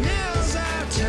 Now's our time.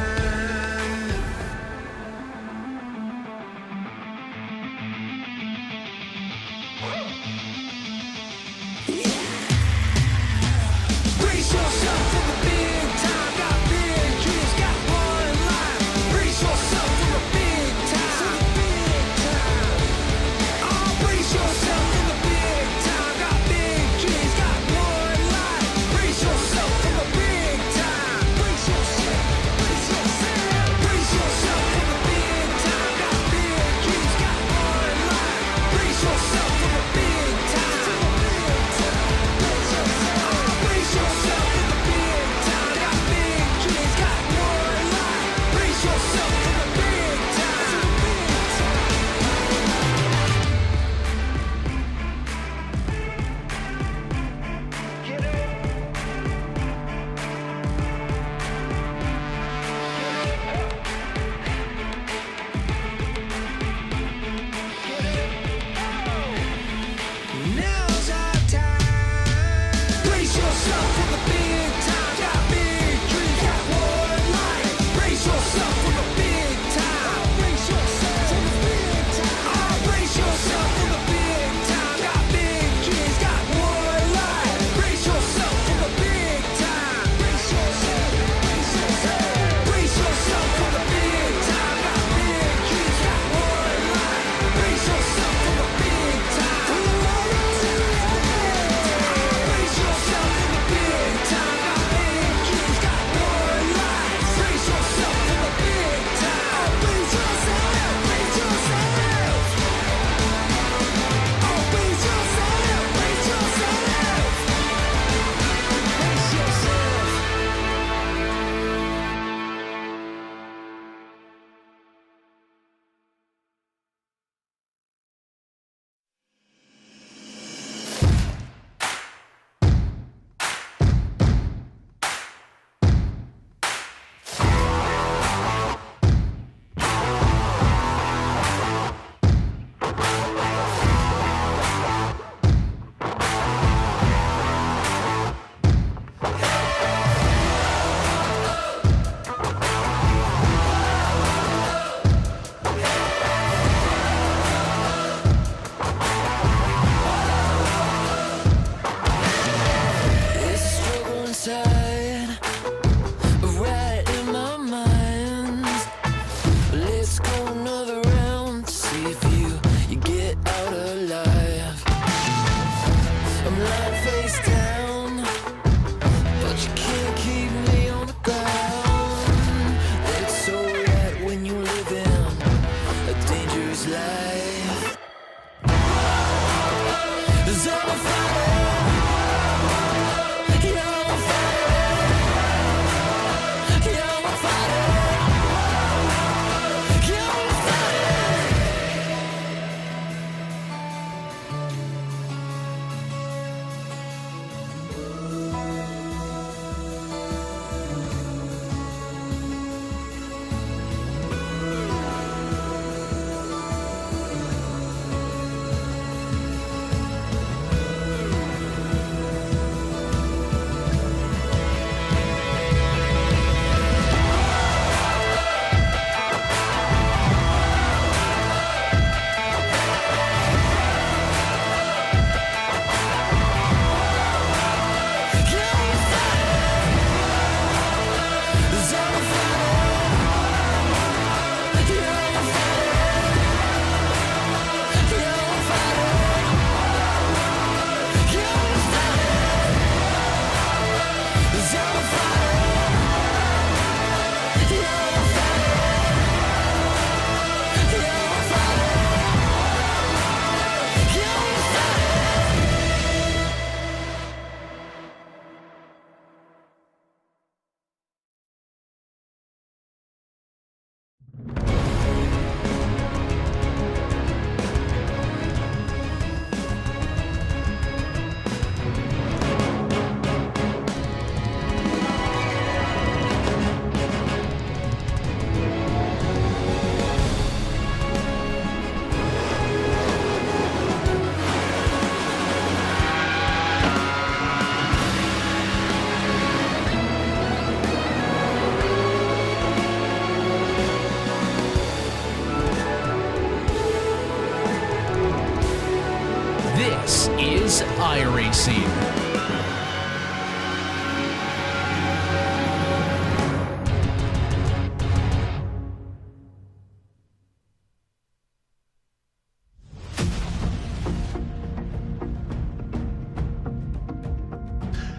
is iRacing.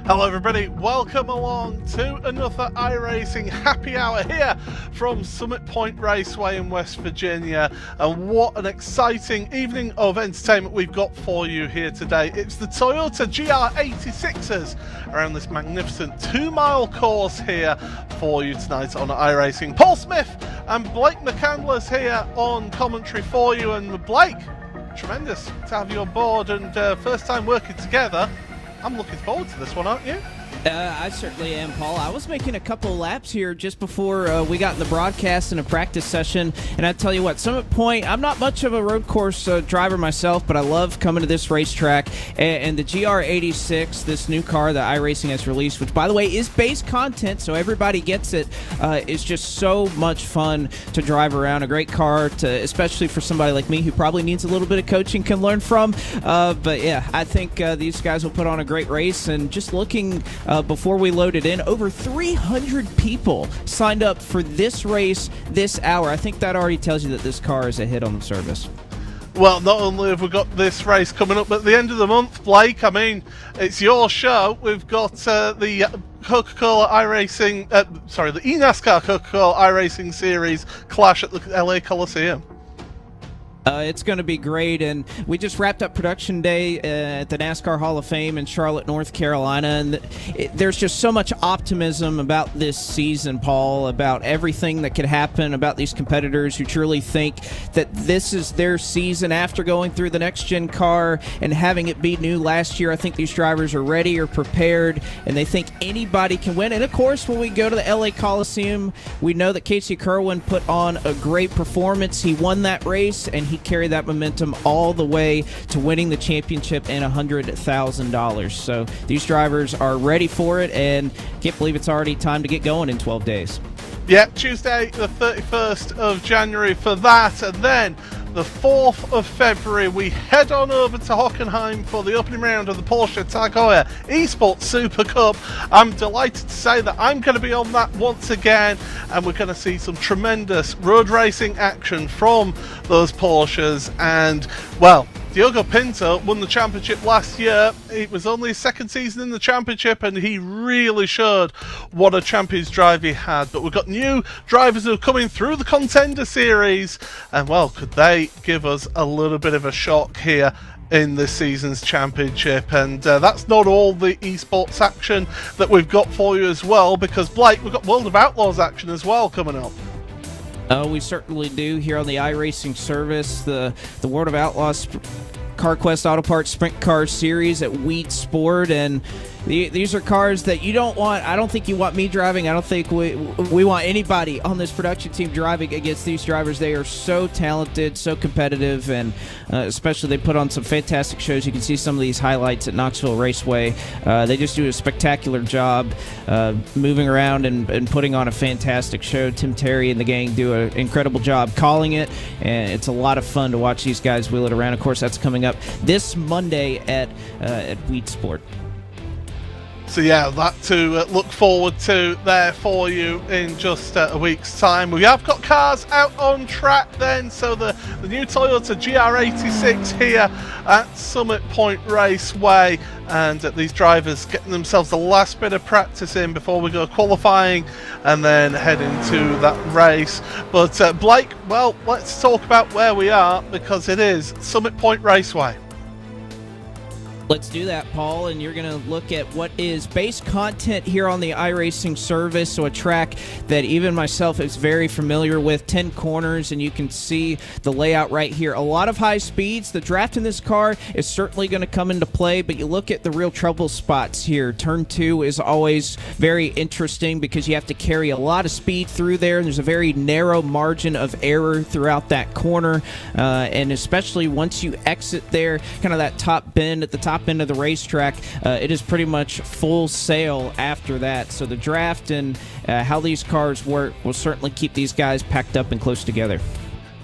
Hello everybody, welcome along to another iRacing happy hour here from Summit Point Raceway in West Virginia, and what an exciting evening of entertainment we've got for you here today. It's the Toyota GR86s around this magnificent 2-mile course here for you tonight on iRacing. Paul Smith and Blake McCandless here on commentary for you, and Blake, tremendous to have you on board and first time working together. I'm looking forward to this one, aren't you? I certainly am, Paul. I was making a couple laps here just before we got in the broadcast and a practice session, and I tell you what, Summit Point, I'm not much of a road course driver myself, but I love coming to this racetrack, and the GR86, this new car that iRacing has released, which, by the way, is base content, so everybody gets it, is just so much fun to drive around. A great car, especially for somebody like me who probably needs a little bit of coaching, can learn from. But, yeah, I think these guys will put on a great race, and just looking before we loaded in, over 300 people signed up for this race this hour. I think that already tells you that this car is a hit on the service. Well, not only have we got this race coming up at the end of the month, Blake, I mean, it's your show. We've got the Coca-Cola iRacing, the eNASCAR Coca-Cola iRacing Series clash at the LA Coliseum. It's going to be great, and we just wrapped up production day at the NASCAR Hall of Fame in Charlotte, North Carolina, and there's just so much optimism about this season, Paul, about everything that could happen, about these competitors who truly think that this is their season after going through the next-gen car and having it be new last year. I think these drivers are ready or prepared, and they think anybody can win. And, of course, when we go to the LA Coliseum, we know that Casey Kerwin put on a great performance. He won that race, and he carried that momentum all the way to winning the championship and $100,000. So these drivers are ready for it, and can't believe it's already time to get going in 12 days. Yeah, Tuesday the 31st of January for that, and then the 4th of February, we head on over to Hockenheim for the opening round of the Porsche Tag Heuer Esports Super Cup. I'm delighted to say that I'm going to be on that once again, and we're going to see some tremendous road racing action from those Porsches. And, well, Diogo Pinto won the championship last year. It was only his second season in the championship, and he really showed what a champion's drive he had. But we've got new drivers who are coming through the Contender Series, and, well, could they give us a little bit of a shock here in this season's championship? And that's not all the esports action that we've got for you as well, because, Blake, we've got World of Outlaws action as well coming up. We certainly do here on the iRacing service, the World of Outlaws CarQuest Auto Parts Sprint Car Series at Wheat Sport, and these are cars that you don't want. I don't think you want me driving. I don't think we want anybody on this production team driving against these drivers. They are so talented, so competitive, and especially they put on some fantastic shows. You can see some of these highlights at Knoxville Raceway. They just do a spectacular job moving around and putting on a fantastic show. Tim Terry and the gang do an incredible job calling it, and it's a lot of fun to watch these guys wheel it around. Of course, that's coming up this Monday at Wheat Sport. So yeah, that to look forward to there for you in just a week's time. We have got cars out on track then, so the new Toyota GR86 here at Summit Point Raceway, and these drivers getting themselves the last bit of practice in before we go qualifying and then head into that race. But Blake, well, let's talk about where we are, because it is Summit Point Raceway. Let's do that, Paul, and you're going to look at what is base content here on the iRacing service, so a track that even myself is very familiar with, 10 corners, and you can see the layout right here. A lot of high speeds. The draft in this car is certainly going to come into play, but you look at the real trouble spots here. Turn 2 is always very interesting because you have to carry a lot of speed through there, and there's a very narrow margin of error throughout that corner, and especially once you exit there, kind of that top bend at the top end of the racetrack, it is pretty much full sail after that. So the draft and how these cars work will certainly keep these guys packed up and close together.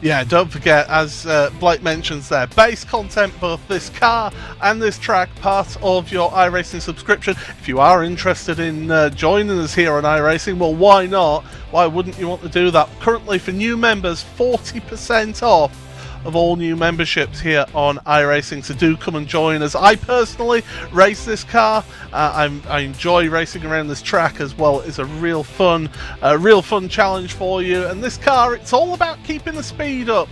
Yeah, don't forget, as Blake mentions there, base content, both this car and this track, part of your iRacing subscription. If you are interested in joining us here on iRacing, well, why not? Why wouldn't you want to do that? Currently, for new members, 40% off of all new memberships here on iRacing, so do come and join us. I personally race this car. I enjoy racing around this track as well. It's a real fun challenge for you. And this car, it's all about keeping the speed up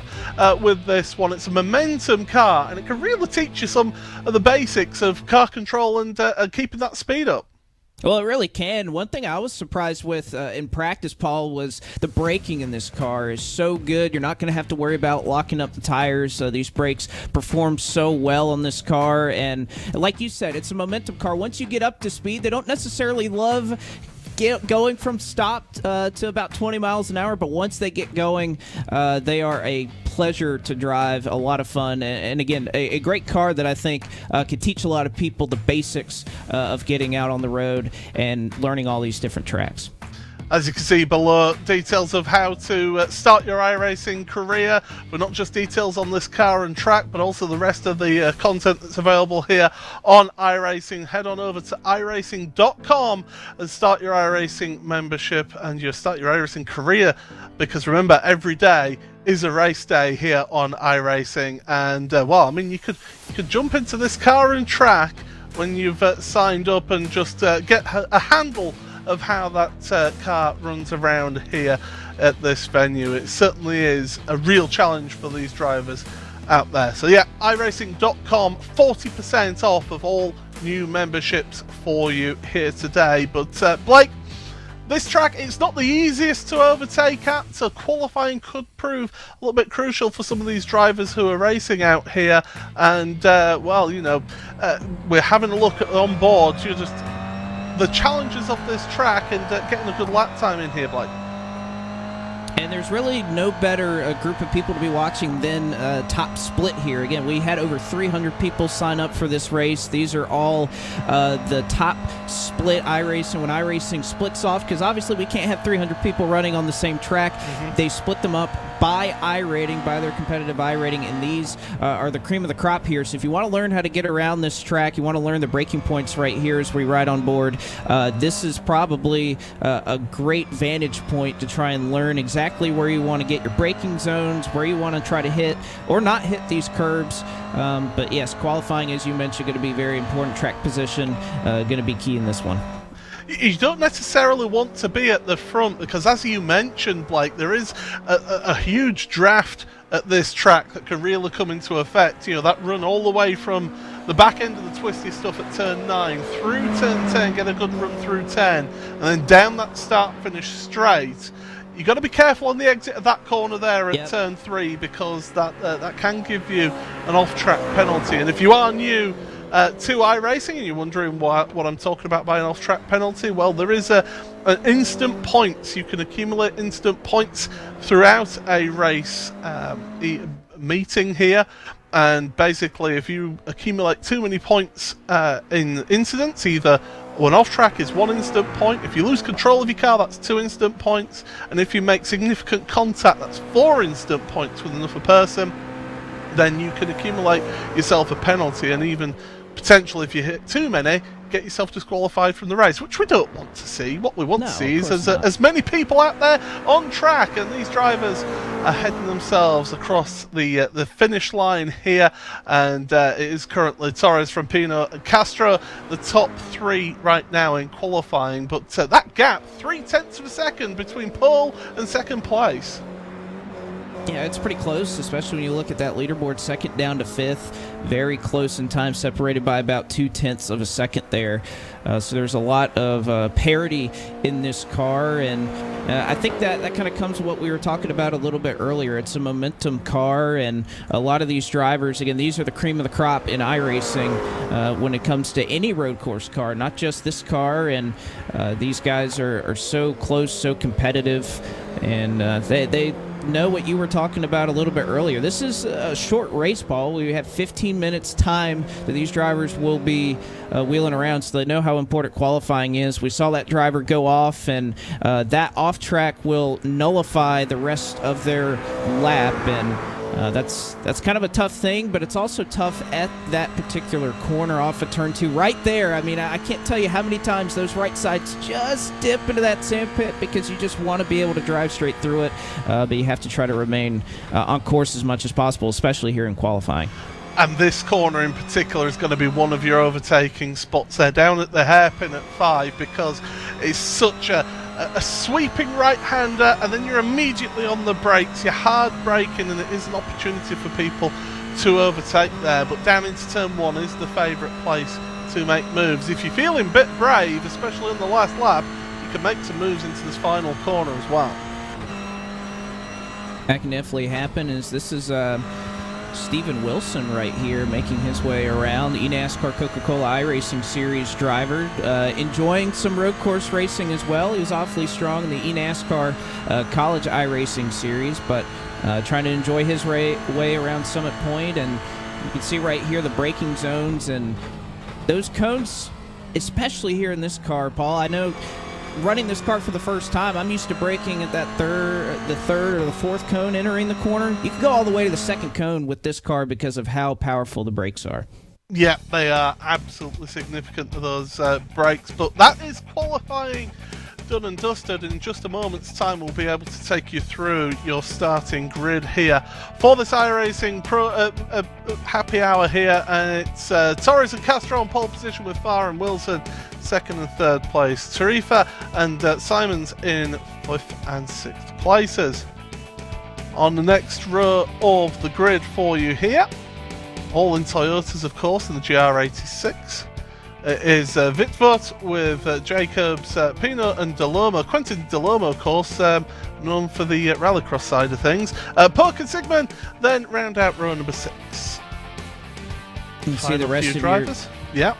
with this one. It's a momentum car, and it can really teach you some of the basics of car control and keeping that speed up. Well, it really can. One thing I was surprised with in practice, Paul, was the braking in this car is so good. You're not going to have to worry about locking up the tires. These brakes perform so well on this car. And like you said, it's a momentum car. Once you get up to speed, they don't necessarily love going from stop to about 20 miles an hour, but once they get going, they are a pleasure to drive, a lot of fun, and again, a great car that I think could teach a lot of people the basics of getting out on the road and learning all these different tracks. As you can see below, details of how to start your iRacing career, but not just details on this car and track, but also the rest of the content that's available here on iRacing. Head on over to iRacing.com and start your iRacing membership and you start your iRacing career, because remember, every day is a race day here on iRacing. And well, I mean, you could jump into this car and track when you've signed up and just get a handle of how that car runs around here at this venue. It certainly is a real challenge for these drivers out there. So yeah, iRacing.com, 40% off of all new memberships for you here today. But Blake, this track, it's not the easiest to overtake at, so qualifying could prove a little bit crucial for some of these drivers who are racing out here. And well, you know, we're having a look at on board. You're just the challenges of this track and getting a good lap time in here, Blake. And there's really no better group of people to be watching than Top Split here. Again, we had over 300 people sign up for this race. These are all the Top Split iRacing. When iRacing splits off, because obviously we can't have 300 people running on the same track, they split them up by iRating, by their competitive iRating, and these are the cream of the crop here. So if you want to learn how to get around this track, you want to learn the braking points right here as we ride on board, this is probably a great vantage point to try and learn exactly where you want to get your braking zones, where you want to try to hit or not hit these curbs. But yes, qualifying, as you mentioned, going to be very important. Track position going to be key in this one. You don't necessarily want to be at the front because, as you mentioned, Blake, there is a huge draft at this track that can really come into effect. You know, that run all the way from the back end of the twisty stuff at turn 9 through turn 10, get a good run through 10, and then down that start-finish straight. You got to be careful on the exit of that corner there at turn 3, because that can give you an off-track penalty. And if you are new to iRacing and you're wondering what I'm talking about by an off-track penalty, well, there is an instant points. You can accumulate instant points throughout a race meeting here. And basically, if you accumulate too many points in incidents, either one off-track is 1 instant point. If you lose control of your car, that's 2 instant points. And if you make significant contact, that's 4 instant points with another person. Then you can accumulate yourself a penalty, and even potentially, if you hit too many, get yourself disqualified from the race, which we don't want to see. What we want to see is as many people out there on track, and these drivers are heading themselves across the finish line here. And it is currently Torres, Frampino and Castro, the top 3 right now in qualifying. But that gap, 0.3 of a second between pole and second place. Yeah, it's pretty close, especially when you look at that leaderboard, second down to 5th. Very close in time, separated by about 0.2 of a second there. So there's a lot of parity in this car, and I think that kind of comes to what we were talking about a little bit earlier. It's a momentum car, and a lot of these drivers, again, these are the cream of the crop in iRacing when it comes to any road course car, not just this car. And these guys are so close, so competitive, and they know what you were talking about a little bit earlier. This is a short race, Paul. We have 15 minutes time that these drivers will be wheeling around, so they know how important qualifying is. We saw that driver go off, and that off track will nullify the rest of their lap, and that's kind of a tough thing, but it's also tough at that particular corner off of turn 2. Right there, I mean, I can't tell you how many times those right sides just dip into that sand pit because you just want to be able to drive straight through it, but you have to try to remain on course as much as possible, especially here in qualifying. And this corner in particular is going to be one of your overtaking spots there, down at the hairpin at 5, because it's such a sweeping right-hander, and then you're immediately on the brakes, you're hard braking, and it is an opportunity for people to overtake there. But down into turn 1 is the favourite place to make moves. If you're feeling a bit brave, especially in the last lap, you can make some moves into this final corner as well. That can definitely happen, as this is Steven Wilson right here making his way around, the eNASCAR Coca-Cola iRacing Series driver, enjoying some road course racing as well. He was awfully strong in the eNASCAR College iRacing Series, but trying to enjoy his way around Summit Point. And you can see right here the braking zones and those cones, especially here in this car, Paul. I know running this car for the first time, I'm used to braking at that the third or the fourth cone entering the corner. You can go all the way to the second cone with this car because of how powerful the brakes are. Yeah, they are absolutely significant to those brakes, but that is qualifying done and dusted. In just a moment's time, we'll be able to take you through your starting grid here for this iRacing Pro happy hour here, and it's Torres and Castro on pole position with Farr and Wilson second and third place, Tarifa and Simons in 5th and 6th places. On the next row of the grid for you here, all in Toyotas of course, in the GR86, is Witvort with Jacobs, Pino and Delomo. Quentin Delomo, of course, known for the rallycross side of things. Polk and Sigmund then round out row number 6. You can see the rest of drivers. Yeah.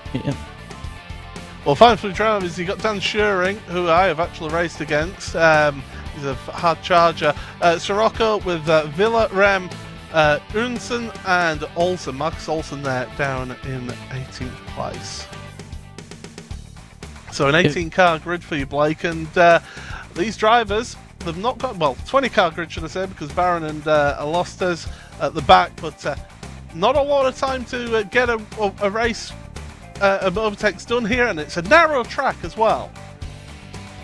Well, final few drivers, you've got Dan Schuring, who I have actually raced against. He's a hard charger. Sirocco with Villa, Rem, Unsen and Olsen. Marcus Olsen there down in 18th place. So an 18-car grid for you, Blake, and these drivers, they've not got, well, 20-car grid should I say, because Barron and Alostas at the back, but not a lot of time to get a race overtakes done here, and it's a narrow track as well.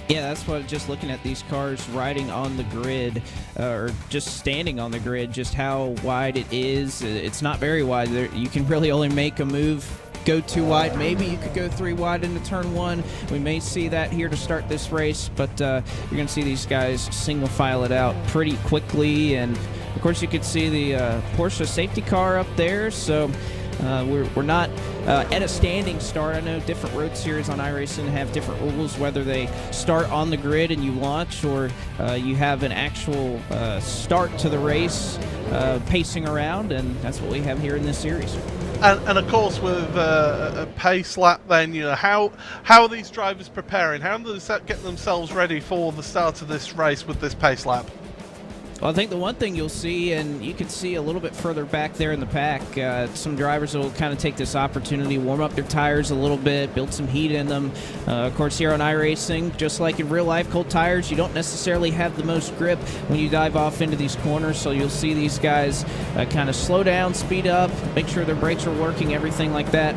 Yeah, that's what, just looking at these cars riding on the grid, or just standing on the grid, just how wide it is. It's not very wide. You can really only make a move go 2 wide. Maybe you could go 3 wide into turn 1. We may see that here to start this race, but you're going to see these guys single file it out pretty quickly. And of course you could see the Porsche safety car up there, so we're not at a standing start. I know different road series on iRacing have different rules, whether they start on the grid and you launch, or you have an actual start to the race pacing around, and that's what we have here in this series. And of course, with a pace lap, then, you know, how are these drivers preparing? How are they getting themselves ready for the start of this race with this pace lap? Well, I think the one thing you'll see, and you can see a little bit further back there in the pack, some drivers will kind of take this opportunity, warm up their tires a little bit, build some heat in them. Of course, here on iRacing, just like in real life, cold tires, you don't necessarily have the most grip when you dive off into these corners, so you'll see these guys kind of slow down, speed up, make sure their brakes are working, everything like that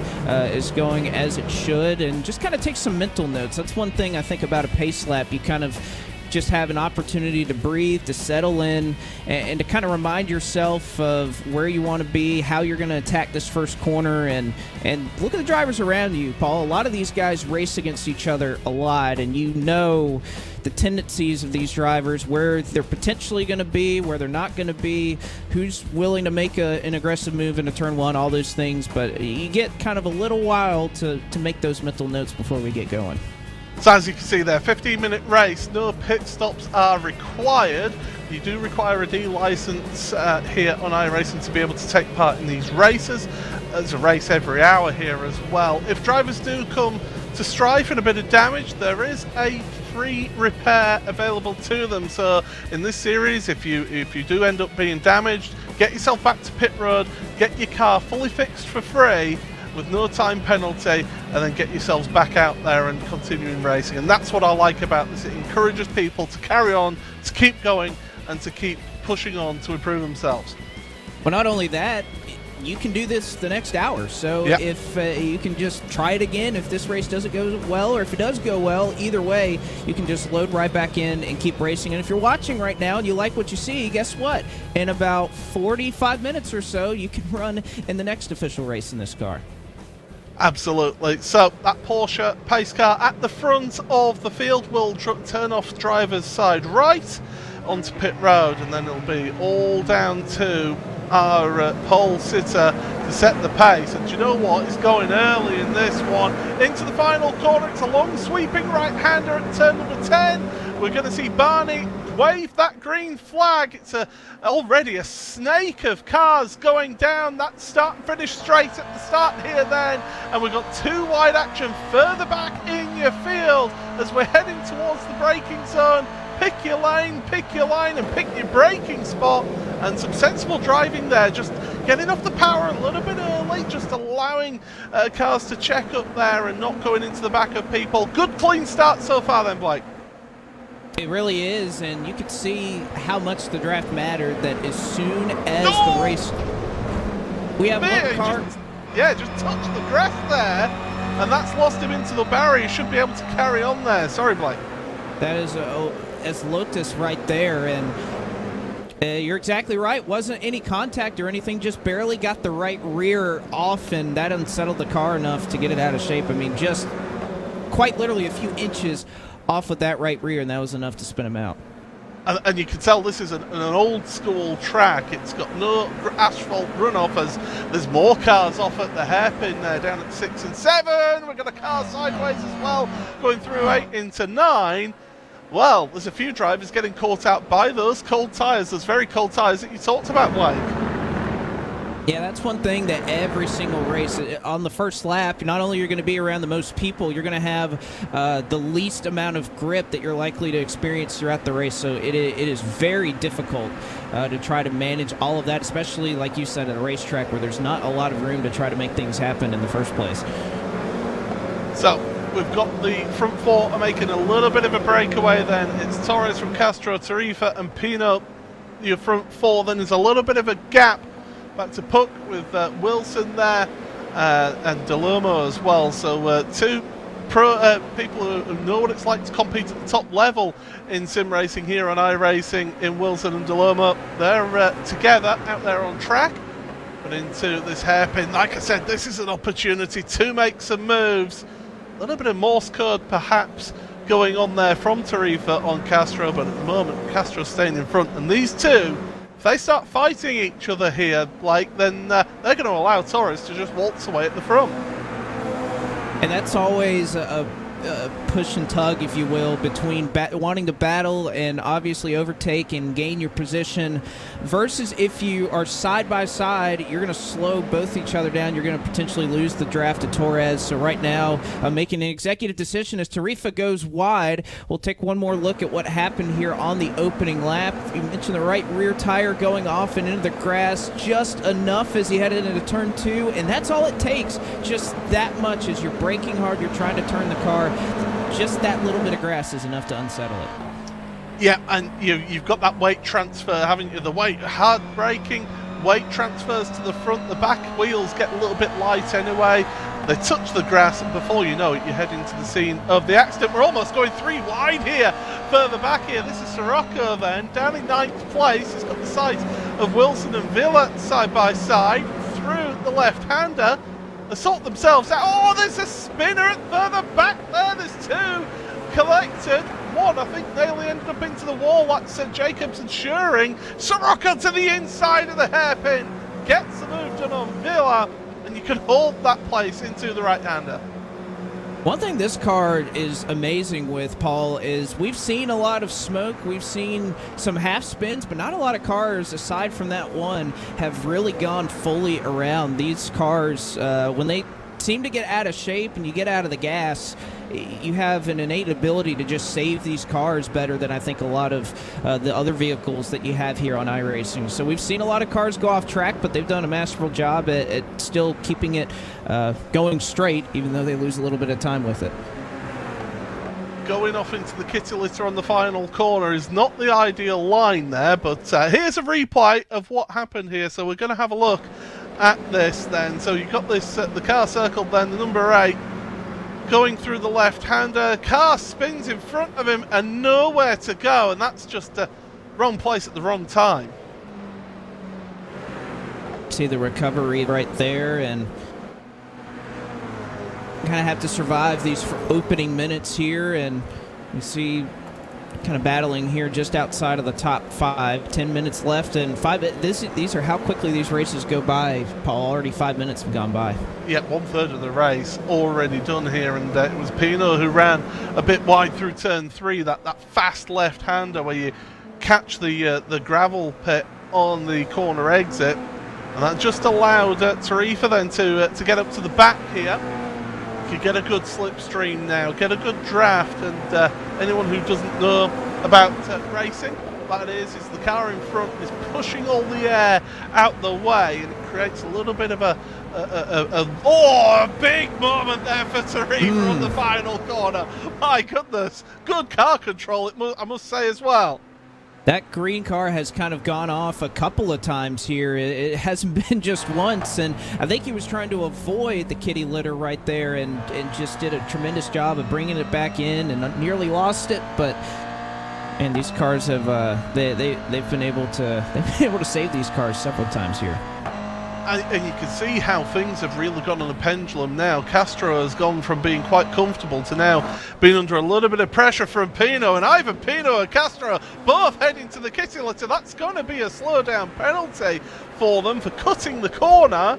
is going as it should, and just kind of take some mental notes. That's one thing I think about a pace lap. You kind of just have an opportunity to breathe, to settle in, and to kind of remind yourself of where you want to be, how you're going to attack this first corner, and look at the drivers around you, Paul. A lot of these guys race against each other a lot, and you know the tendencies of these drivers, where they're potentially going to be, where they're not going to be, who's willing to make an aggressive move into turn 1, all those things, but you get kind of a little while to make those mental notes before we get going. So as you can see there, 15-minute race, no pit stops are required. You do require a D license here on iRacing to be able to take part in these races. There's a race every hour here as well. If drivers do come to strife and a bit of damage, there is a free repair available to them. So in this series, if you do end up being damaged, get yourself back to pit road, get your car fully fixed for free with no time penalty, and then get yourselves back out there and continuing racing. And that's what I like about this. It encourages people to carry on, to keep going, and to keep pushing on to improve themselves. Well, not only that, you can do this the next hour. So yep. If you can just try it again, if this race doesn't go well, or if it does go well, either way, you can just load right back in and keep racing. And if you're watching right now and you like what you see, guess what? In about 45 minutes or so, you can run in the next official race in this car. Absolutely. So that Porsche pace car at the front of the field will turn off driver's side right onto pit road, and then it'll be all down to our pole sitter to set the pace. And do you know what? It's going early in this one into the final corner. It's a long sweeping right-hander at turn number 10. We're going to see Barney wave that green flag. It's already a snake of cars going down that start and finish straight at the start here then, and we've got two wide action further back in your field as we're heading towards the braking zone. Pick your line, and pick your braking spot, and some sensible driving there, just getting off the power a little bit early, just allowing cars to check up there and not going into the back of people. Good clean start so far then, Blake. It really is, and you could see how much the draft mattered, that as soon as the race... We have one car... Just touched the grass there, and that's lost him into the barrier. He should be able to carry on there. Sorry, Blake. That is as Lotus right there, and you're exactly right. Wasn't any contact or anything, just barely got the right rear off, and that unsettled the car enough to get it out of shape. I mean, just quite literally a few inches off with that right rear, and that was enough to spin him out. And you can tell this is an old school track. It's got no asphalt runoff, as there's more cars off at the hairpin there, down at 6 and 7. We've got a car sideways as well, going through 8 into 9. Well, there's a few drivers getting caught out by those cold tyres, those very cold tyres that you talked about, Blake. Yeah, that's one thing that every single race, on the first lap, not only you're going to be around the most people, you're going to have the least amount of grip that you're likely to experience throughout the race. So it is very difficult to try to manage all of that, especially, like you said, at a racetrack where there's not a lot of room to try to make things happen in the first place. So we've got the front four are making a little bit of a breakaway then. It's Torres from Castro, Tarifa and Pino. Your front four, then there's a little bit of a gap back to Puck with Wilson there and Delomo as well. So two people who know what it's like to compete at the top level in sim racing here on iRacing in Wilson and Delomo. They're together out there on track, but into this hairpin. Like I said, this is an opportunity to make some moves. A little bit of Morse code perhaps going on there from Tarifa on Castro, but at the moment Castro's staying in front, and these two, if they start fighting each other here, then they're going to allow Torres to just waltz away at the front. And that's always a push and tug, if you will, between wanting to battle and obviously overtake and gain your position, versus if you are side by side, you're going to slow both each other down. You're going to potentially lose the draft to Torres. So right now, making an executive decision as Tarifa goes wide. We'll take one more look at what happened here on the opening lap. You mentioned the right rear tire going off and into the grass just enough as he headed into turn 2, and that's all it takes. Just that much as you're braking hard, you're trying to turn the car. Just that little bit of grass is enough to unsettle it. Yeah, and you've got that weight transfer, haven't you? The weight, hard braking, weight transfers to the front. The back wheels get a little bit light anyway. They touch the grass, and before you know it, you head into the scene of the accident. We're almost going 3 wide here, further back here. This is Sirocco then, down in 9th place. He's got the sight of Wilson and Villa side by side through the left-hander. They sort themselves out. Oh, there's a spinner at further back there. There's 2 collected. One, I think, nearly ended up into the wall. That's Jacobs and Schuring. Sirocco to the inside of the hairpin. Gets the move done on Villa, and you can hold that place into the right-hander. One thing this car is amazing with, Paul, is we've seen a lot of smoke. We've seen some half spins, but not a lot of cars, aside from that one, have really gone fully around. These cars, when they seem to get out of shape and you get out of the gas, you have an innate ability to just save these cars better than I think a lot of the other vehicles that you have here on iRacing. So we've seen a lot of cars go off track, but they've done a masterful job at still keeping it going straight, even though they lose a little bit of time with it. Going off into the kitty litter on the final corner is not the ideal line there, but here's a replay of what happened here. So we're going to have a look at this then. So you've got this, the car circled then, the number 8, going through the left-hander. Car spins in front of him and nowhere to go, and that's just the wrong place at the wrong time. See the recovery right there, and kind of have to survive these opening minutes here, and you see kind of battling here just outside of the top 5. 10 minutes left, and these are how quickly these races go by, Paul. Already 5 minutes have gone by. Yeah, 1/3 of the race already done here, and it was Pino who ran a bit wide through turn 3, that fast left-hander where you catch the gravel pit on the corner exit, and that just allowed Tarifa then to get up to the back here. You get a good slipstream now, get a good draft, and anyone who doesn't know about racing, that is the car in front is pushing all the air out the way, and it creates a little bit of a big moment there for Tarifa on the final corner. My goodness, good car control, I must say as well. That green car has kind of gone off a couple of times here. It hasn't been just once, and I think he was trying to avoid the kitty litter right there, and just did a tremendous job of bringing it back in, and nearly lost it. But and these cars have they've been able to save these cars several times here. And you can see how things have really gone on a pendulum now. Castro has gone from being quite comfortable to now being under a little bit of pressure from Pino, and either Pino or Castro both heading to the kitty litter. That's going to be a slowdown penalty for them for cutting the corner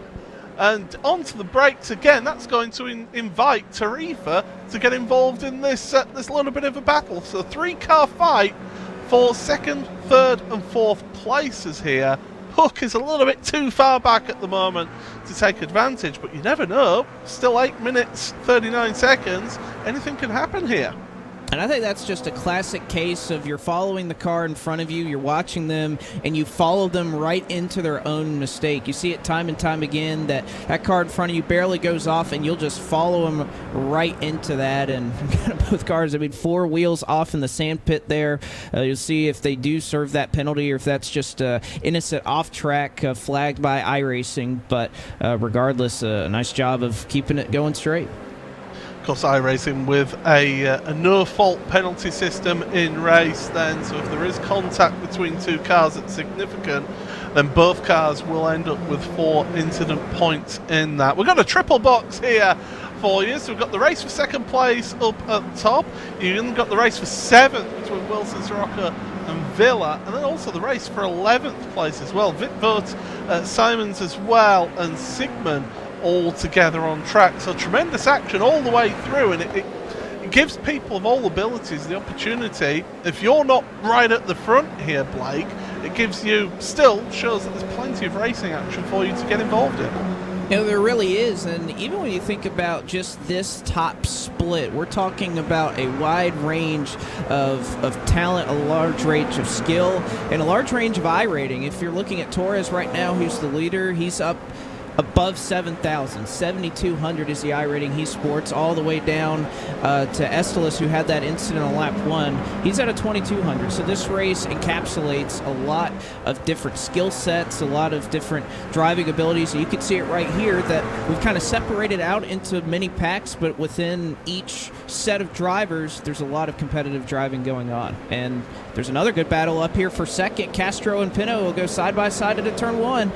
and onto the brakes again. That's going to invite Tarifa to get involved in this little bit of a battle. So 3-car fight for 2nd, 3rd and 4th places here. Hook is a little bit too far back at the moment to take advantage, but you never know. Still 8 minutes, 39 seconds. Anything can happen here. And I think that's just a classic case of you're following the car in front of you, you're watching them, and you follow them right into their own mistake. You see it time and time again that car in front of you barely goes off, and you'll just follow them right into that. And kind of both cars, I mean, 4 wheels off in the sand pit there. You'll see if they do serve that penalty or if that's just innocent off-track flagged by iRacing. But regardless, a nice job of keeping it going straight. Of course, iRacing with a no-fault penalty system in race then, so if there is contact between 2 cars that's significant, then both cars will end up with 4 incident points in that. We've got a triple box here for you. So we've got the race for 2nd place up at top. You've even got the race for 7th between Wilson, Sirocco and Villa, and then also the race for 11th place as well. Vitvoort, Simons as well, and Sigmund all together on track. So tremendous action all the way through, and it gives people of all abilities the opportunity. If you're not right at the front here, Blake, it gives you, still shows that there's plenty of racing action for you to get involved in. You know, there really is, and even when you think about just this top split, we're talking about a wide range of talent, a large range of skill, and a large range of iRating. If you're looking at Torres right now, who's the leader, he's up above 7,000. 7,200 is the iRating he sports, all the way down to Estelis, who had that incident on lap 1. He's at a 2,200. So this race encapsulates a lot of different skill sets, a lot of different driving abilities. You can see it right here that we've kind of separated out into many packs, but within each set of drivers, there's a lot of competitive driving going on. And there's another good battle up here for 2nd. Castro and Pino will go side by side into turn 1.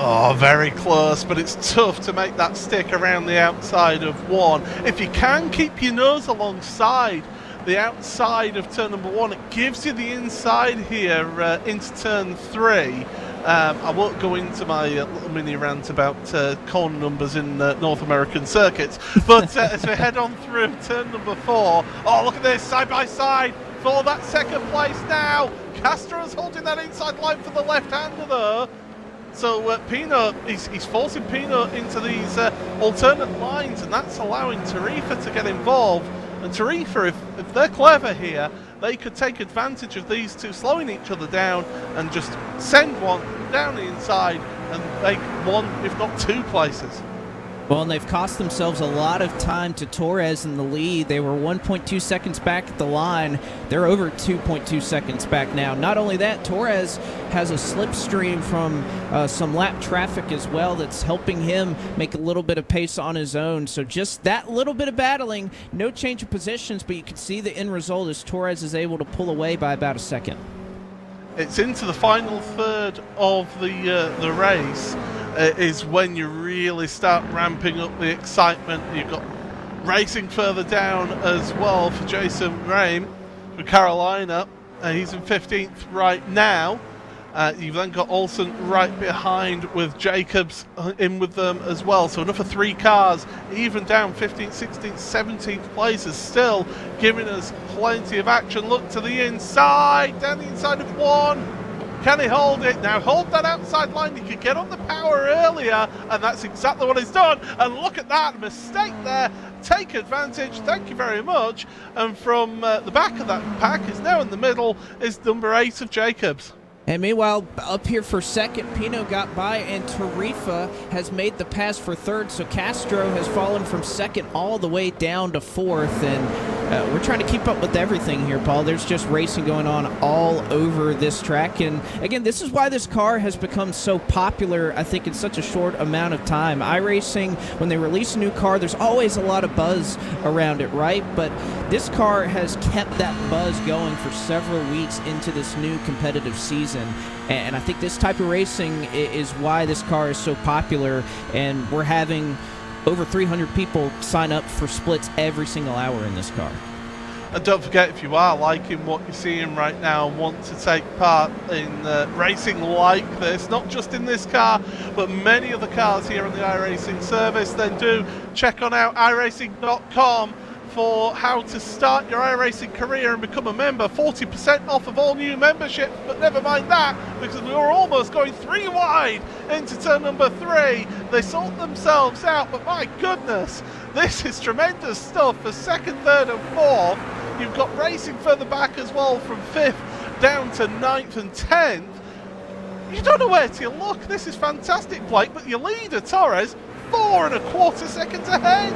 Oh, very close, but it's tough to make that stick around the outside of 1. If you can keep your nose alongside the outside of turn number 1, it gives you the inside here into turn 3. I won't go into my little mini rant about corner numbers in North American circuits, but as we head on through turn number 4, oh, look at this, side by side for that 2nd place now. Castro's holding that inside line for the left-hander though. So Pino, he's forcing Pino into these alternate lines, and that's allowing Tarifa to get involved. And Tarifa, if they're clever here, they could take advantage of these two slowing each other down and just send one down the inside and make one, if not two places. Well, and they've cost themselves a lot of time to Torres in the lead. They were 1.2 seconds back at the line. They're over 2.2 seconds back now. Not only that, Torres has a slipstream from some lap traffic as well that's helping him make a little bit of pace on his own. So just that little bit of battling, no change of positions, but you can see the end result is Torres is able to pull away by about a second. It's into the final third of the race. Is when you really start ramping up the excitement. You've got racing further down as well for Jason Rame for Carolina. He's in 15th right now. You've then got Olsen right behind with Jacobs in with them as well. So another 3 cars, even down 15th, 16th, 17th places, still giving us plenty of action. Look to the inside, down the inside of 1. Can he hold it? Now hold that outside line. He could get on the power earlier, and that's exactly what he's done. And look at that mistake there. Take advantage. Thank you very much. And from the back of that pack is now in the middle is number 8 of Jacobs. And meanwhile, up here for second, Pino got by, and Tarifa has made the pass for third. So Castro has fallen from second all the way down to fourth. And we're trying to keep up with everything here, Paul. There's just racing going on all over this track. And again, this is why this car has become so popular, I think, in such a short amount of time. iRacing, when they release a new car, there's always a lot of buzz around it, right? But this car has kept that buzz going for several weeks into this new competitive season. And I think this type of racing is why this car is so popular, and we're having over 300 people sign up for splits every single hour in this car. And don't forget, if you are liking what you're seeing right now and want to take part in racing like this, not just in this car, but many of the cars here on the iRacing service, then do check on out iRacing.com for how to start your iRacing career and become a member. 40% off of all new memberships, but never mind that, because we were almost going 3 wide into turn number 3. They sort themselves out, but my goodness, this is tremendous stuff for second, third and fourth. You've got racing further back as well from 5th down to 9th and 10th. You don't know where to look. This is fantastic, Blake, but your leader, Torres, 4 1/4 seconds ahead.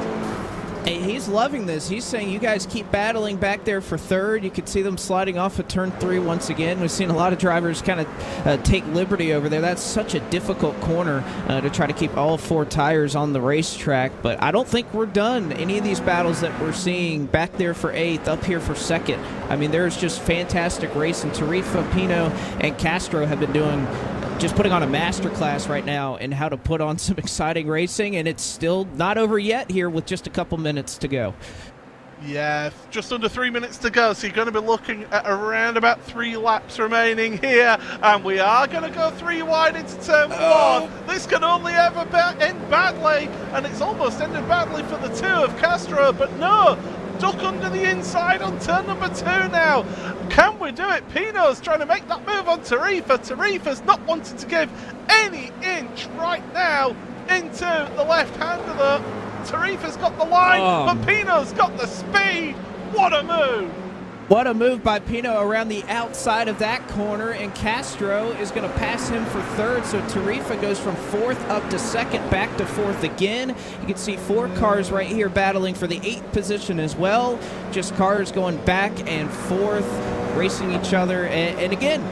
He's loving this. He's saying you guys keep battling back there for third. You can see them sliding off of turn 3 once again. We've seen a lot of drivers kind of take liberty over there. That's such a difficult corner to try to keep all 4 tires on the racetrack. But I don't think we're done. Any of these battles that we're seeing back there for 8th, up here for 2nd. I mean, there's just fantastic racing. Tarifa, Pino, and Castro have been doing just putting on a masterclass right now in how to put on some exciting racing, and it's still not over yet here with just a couple minutes to go. Yeah, just under 3 minutes to go, so you're going to be looking at around about 3 laps remaining here, and we are going to go 3 wide into turn 1. This can only ever end badly, and it's almost ended badly for the 2 of Castro, but no, duck under the inside on turn number 2 now. Can we do it? Pino's trying to make that move on Tarifa. Tarifa's not wanting to give any inch right now into the left-hander though. Tarifa's got the line, but Pino's got the speed. What a move! What a move by Pino around the outside of that corner, and Castro is going to pass him for third, so Tarifa goes from 4th up to 2nd, back to 4th again. You can see 4 cars right here battling for the 8th position as well. Just cars going back and forth, racing each other, and again,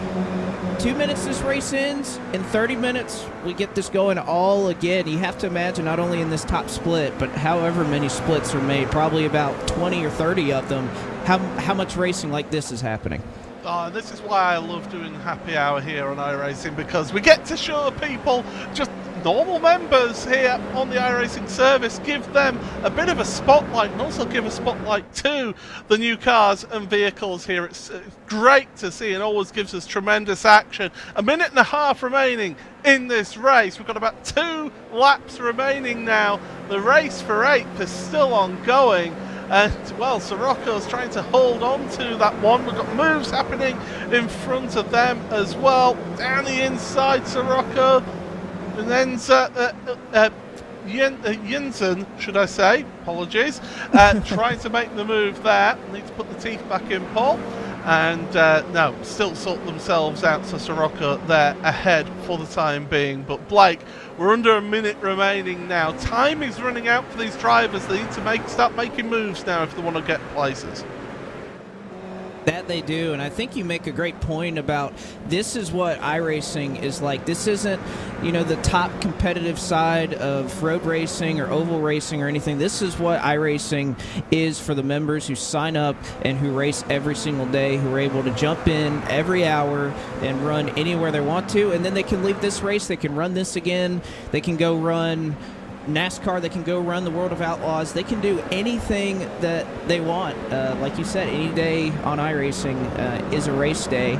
2 minutes this race ends. In 30 minutes, we get this going all again. You have to imagine not only in this top split, but however many splits are made, probably about 20 or 30 of them, how much racing like this is happening. This is why I love doing happy hour here on iRacing, because we get to show people, just normal members here on the iRacing service, give them a bit of a spotlight and also give a spotlight to the new cars and vehicles here. It's great to see and always gives us tremendous action. 1.5 minutes remaining in this race. We've got about 2 laps remaining now. The race for 8th is still ongoing. And, well, Sirocco's trying to hold on to that one. We've got moves happening in front of them as well. Down the inside, Sirocco. Jensen, should I say, apologies, trying to make the move there. Need to put the teeth back in, Paul. And no, still sort themselves out, so Sirocco there ahead for the time being. But Blake, we're under a minute remaining now. Time is running out for these drivers. They need to start making moves now if they want to get places. That they do, and I think you make a great point about this is what iRacing is like. This isn't, the top competitive side of road racing or oval racing or anything. This is what iRacing is for the members who sign up and who race every single day, who are able to jump in every hour and run anywhere they want to, and then they can leave this race, they can run this again, they can go run NASCAR, they can go run the World of Outlaws, they can do anything that they want. Like you said, any day on iRacing is a race day,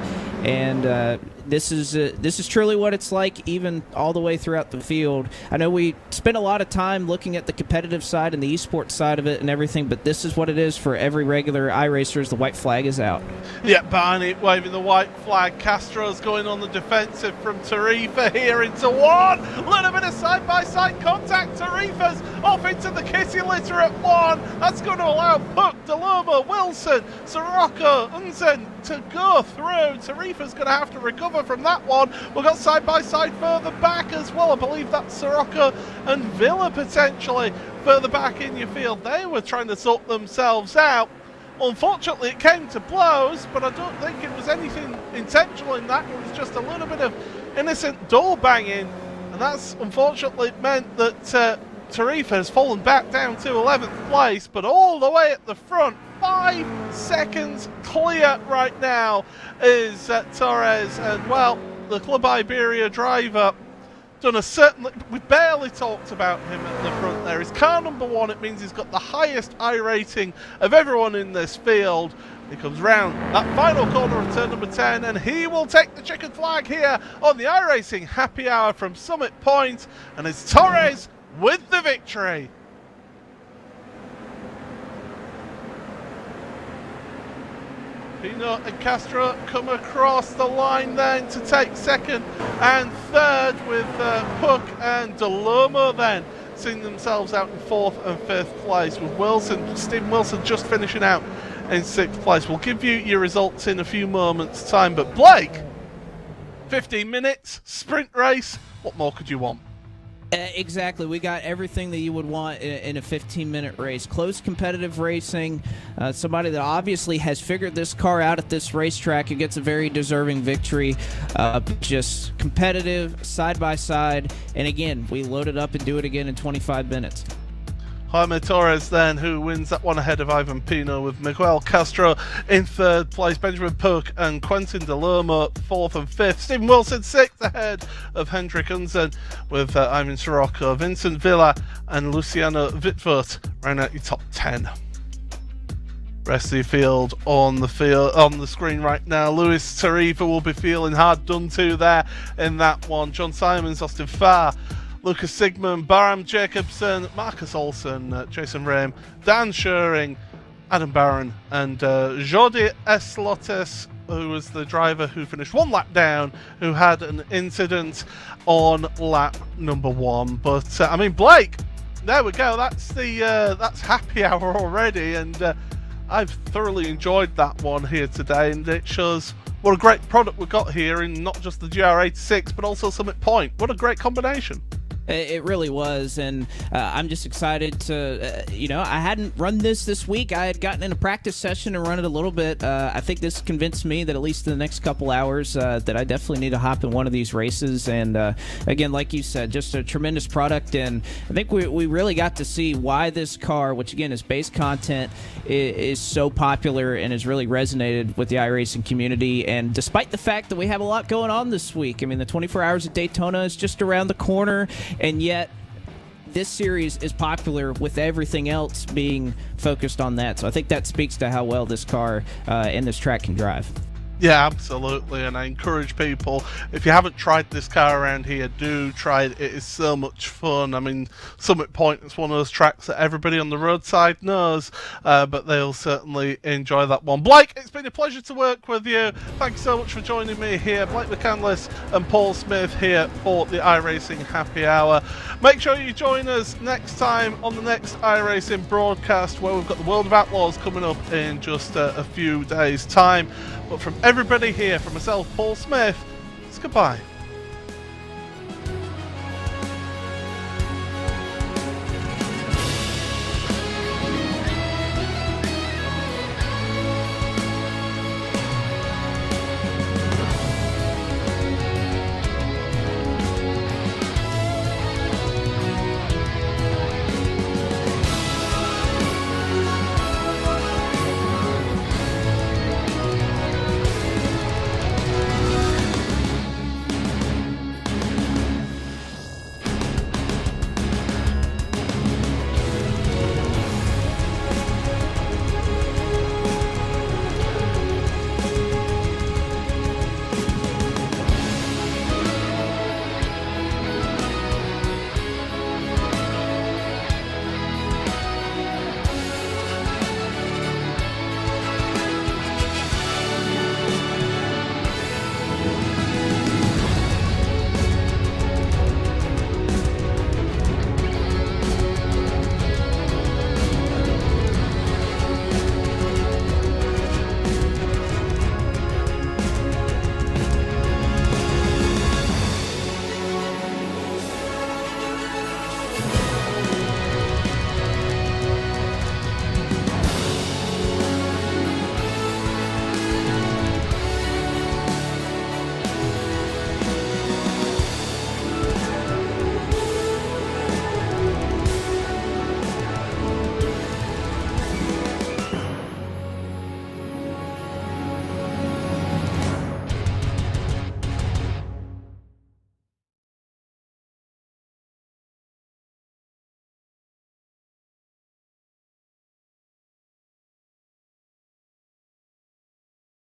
and this is truly what it's like, even all the way throughout the field. I know we spent a lot of time looking at the competitive side and the esports side of it and everything, but this is what it is for every regular iRacer as the white flag is out. Yeah, Barney waving the white flag. Castro's going on the defensive from Tarifa here into one. A little bit of side-by-side contact. Tarifa's off into the kitty litter at one. That's going to allow Puck, Deloma, Wilson, Sirocco, Unzen to go through. Tarifa's going to have to recover from that one. We've got side-by-side further back as well. I believe that's Sirocco and Villa potentially further back in your field. They were trying to sort themselves out. Unfortunately, it came to blows, but I don't think it was anything intentional in that. It was just a little bit of innocent door banging, and that's unfortunately meant that Tarifa has fallen back down to 11th place, but all the way at the front, 5 seconds clear right now is Torres, and well, the Club Iberia driver done a certain. We barely talked about him at the front there. He's car number 1. It means he's got the highest I rating of everyone in this field. He comes round that final corner of turn number 10, and he will take the checkered flag here on the iRacing Happy Hour from Summit Point, and it's Torres with the victory. Pino and Castro come across the line then to take second and third, with Puck and Deloma then seeing themselves out in 4th and 5th place, with Stephen Wilson just finishing out in 6th place. We'll give you your results in a few moments' time, but Blake, 15 minutes, sprint race, what more could you want? Exactly. We got everything that you would want in a 15-minute race. Close competitive racing. Somebody that obviously has figured this car out at this racetrack and gets a very deserving victory. Just competitive, side-by-side. And again, we load it up and do it again in 25 minutes. Jaime Torres then, who wins that one ahead of Ivan Pino, with Miguel Castro in 3rd place, Benjamin Puck and Quentin Deloma 4th and 5th, Stephen Wilson 6th ahead of Hendrik Unzen, with Ivan Sirocco, Vincent Villa and Luciano Wittvoort round out your top 10. Rest of the field on the screen right now. Luis Tarifa will be feeling hard done to there in that one. John Simons, Austin Farr, Lucas Sigmund, Baram Jacobson, Marcus Olsen, Jason Rame, Dan Schering, Adam Barron, and Jordi Eslotes, who was the driver who finished 1 lap down, who had an incident on lap number 1. But I mean, Blake, there we go. That's happy hour already, and I've thoroughly enjoyed that one here today, and it shows what a great product we've got here in not just the GR86 but also Summit Point. What a great combination. It really was, and I'm just excited to, I hadn't run this week. I had gotten in a practice session and run it a little bit. I think this convinced me that at least in the next couple hours that I definitely need to hop in one of these races. And again, like you said, just a tremendous product, and I think we really got to see why this car, which again is base content, is so popular and has really resonated with the iRacing community. And despite the fact that we have a lot going on this week, I mean, the 24 Hours of Daytona is just around the corner, and yet this series is popular with everything else being focused on that. So I think that speaks to how well this car and this track can drive. Yeah, absolutely, and I encourage people, if you haven't tried this car around here, do try it. It is so much fun. I mean, Summit Point is one of those tracks that everybody on the roadside knows, but they'll certainly enjoy that one. Blake, it's been a pleasure to work with you. Thanks so much for joining me here. Blake McCandless and Paul Smith here for the iRacing Happy Hour. Make sure you join us next time on the next iRacing broadcast, where we've got the World of Outlaws coming up in just a few days' time. But from everybody here, from myself, Paul Smith, it's goodbye.